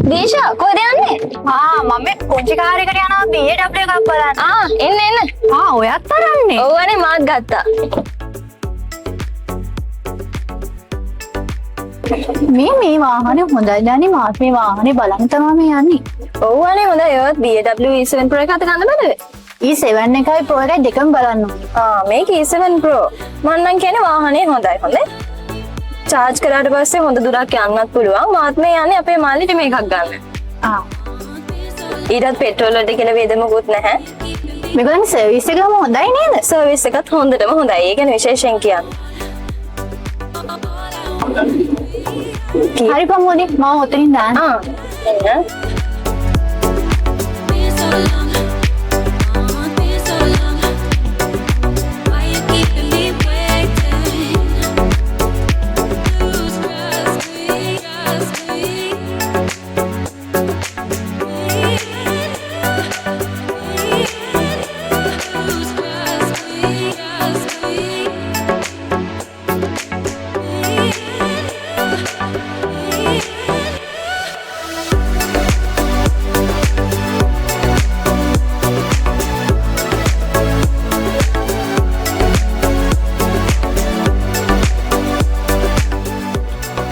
දීෂා කොහෙද යන්නේ? මම මේ පුංචි කාර් එකට යනවා BMW එකක් බලන්න. එන්න. ඔයත් තරන්නේ. ඔව් අනේ මාත් ගත්තා. මේ වාහනේ හොඳයි දානි මාත් මේ වාහනේ බලන්න තමයි යන්නේ. ඔව් අනේ හොඳයි. ඔයත් BMW E7 Pro එක අත ගන්න බැලුවේ? E7 එකයි Pro එකයි දෙකම බලන්න. මේක E7 Pro. මම නම් කියන්නේ වාහනේ හොඳයි. හොඳයි. charge කරාට පස්සේ හොඳ දුරක් යන්නත් පුළුවන්. මාත් මේ යන්නේ අපේ මාළිට මේකක් ගන්න. ඊටත් පෙට්‍රෝල් වලට කියලා වේදමකුත් නැහැ. මේකෙන් සර්විස් එකම හොඳයි නේද? සර්විස් එකත් හොඳටම හොඳයි. ඒ කියන්නේ විශේෂයෙන් කියන්නේ. හරි පොමුනේ මම ඔතනින් දාන්න. එන්න.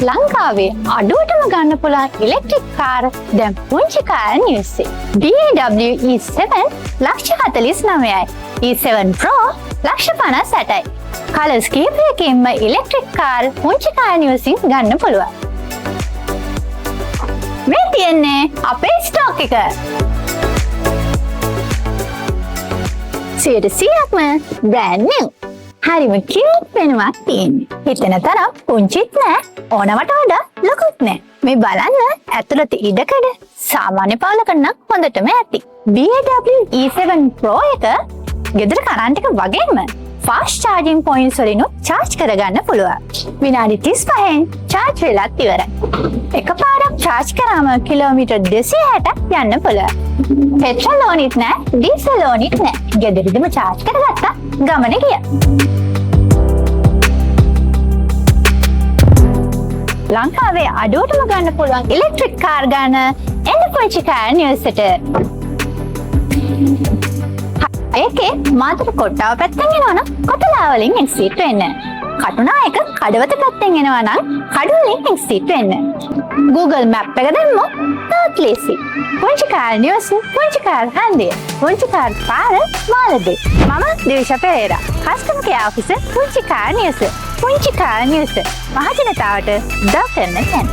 ලංකාවේ අඩුවටම ගන්න පුළුවන් ඉලෙක්ට්‍රික් කාර් දැන් පුංචි කාර් නිවුස් එක. BMW E7 149යි. E7 Pro 158යි. කලර්ස් කීපයකින්ම ඉලෙක්ට්‍රික් කාර් පුංචි කාර් නිවුසින් ගන්න පුළුවන්. මේ තියන්නේ අපේ ස්ටොක් එක. 100%ක්ම brand new. හරිම කියුට් වෙනවක් තියෙන්නේ. හිතන තරම් පුංචිත් නෑ ඕනවට වඩා ලොකුත් නෑ. මේ බලන්න ඇතුළත ඉඩකඩ සාමාන්‍ය පාලකට නම් හොඳටම ඇති. BMW E7 Pro එක ගෙදර කරන්ට් එක වගේම fast charging points වලින් charge කරගන්න පුළුවන්. විනාඩි 35න් charge වෙලත් ඉවරයි. එකපාරක් charge කරාම කිලෝමීටර් 260ක් යන්න පුළුවන්. පෙට්‍රල් ඕනිත් නෑ, ඩීසල් ඕනිත් නෑ. ගෙදරදිම charge කරගත්තා ගමන ගියා. ලංකාවේ අඩුවටම ගන්න පුළුවන් ඉලෙක්ට්‍රික් කාර් ගන්න එන්න පුංචි කාර් නිවුස් එකට. ඒකේ මාතර කොට්ටාව පැත්තෙන් එනවනම් කොතලා වලින් එක්සිට් වෙන්න. කටුනායක කඩවත පැත්තෙන් එනවනම් කඩුව වලින් එක්සිට් වෙන්න. Google Map එක දැම්මොත් තාත් ලේසි. පුංචි කාර් නිවුස්, පුංචි කාර් හන්දිය, පුංචි කාර් පාර මාළදී. මම දීෂා පෙරේරා. කස්ටමර් කෙයාර් ඔෆිසර් පුංචි කාර් නිවුස්. පුංචි කාර් නිවුස්. මහජනතාවට දා කරන තැන.